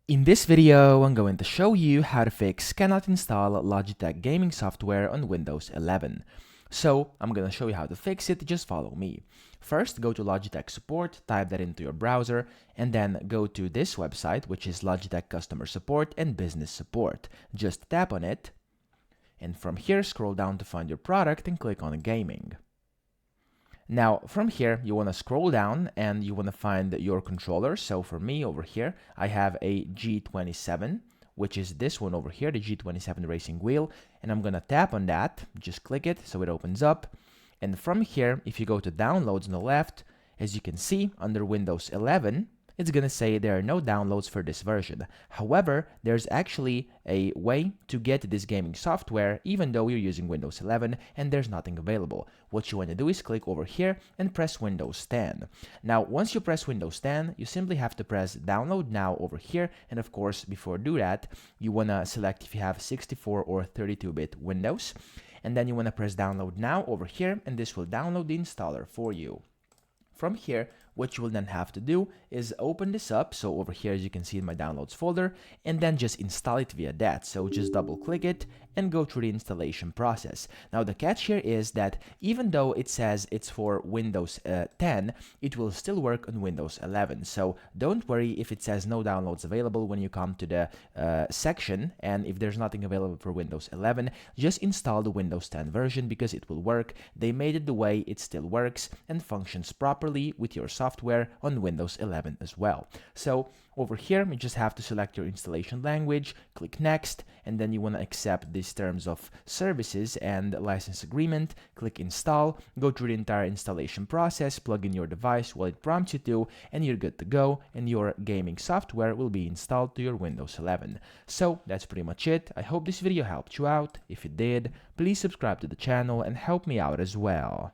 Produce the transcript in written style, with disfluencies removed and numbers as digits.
In this video, I'm going to show you how to fix cannot install Logitech Gaming Software on Windows 11. So, I'm going to show you how to fix it, just follow me. First, go to Logitech Support, type that into your browser, and then go to this website, which is Logitech Customer Support and Business Support. Just tap on it, and from here, scroll down to find your product and click on Gaming. Now, from here, you want to scroll down and you want to find your controller. So for me over here, I have a G27, which is this one over here, the G27 racing wheel. And I'm going to tap on that, just click it so it opens up. And from here, if you go to downloads on the left, as you can see under Windows 11, it's going to say there are no downloads for this version. However, there's actually a way to get this gaming software even though you're using Windows 11 and there's nothing available. What you want to do is click over here and press Windows 10. Now, once you press Windows 10, you simply have to press Download Now over here. And of course, before do that, you want to select if you have 64 or 32-bit Windows. And then you want to press Download Now over here, and this will download the installer for you. From here, what you will then have to do is open this up. So over here, as you can see in my downloads folder, and then just install it via that. So just double click it and go through the installation process. Now the catch here is that even though it says it's for Windows 10, it will still work on Windows 11. So don't worry if it says no downloads available when you come to the section, and if there's nothing available for Windows 11, just install the Windows 10 version because it will work. They made it the way it still works and functions properly with your software on Windows 11 as well. So over here, you just have to select your installation language, click Next, and then you want to accept these terms of services and license agreement, click Install, go through the entire installation process, plug in your device while it prompts you to, and you're good to go, and your gaming software will be installed to your Windows 11. So that's pretty much it. I hope this video helped you out. If it did, please subscribe to the channel and help me out as well.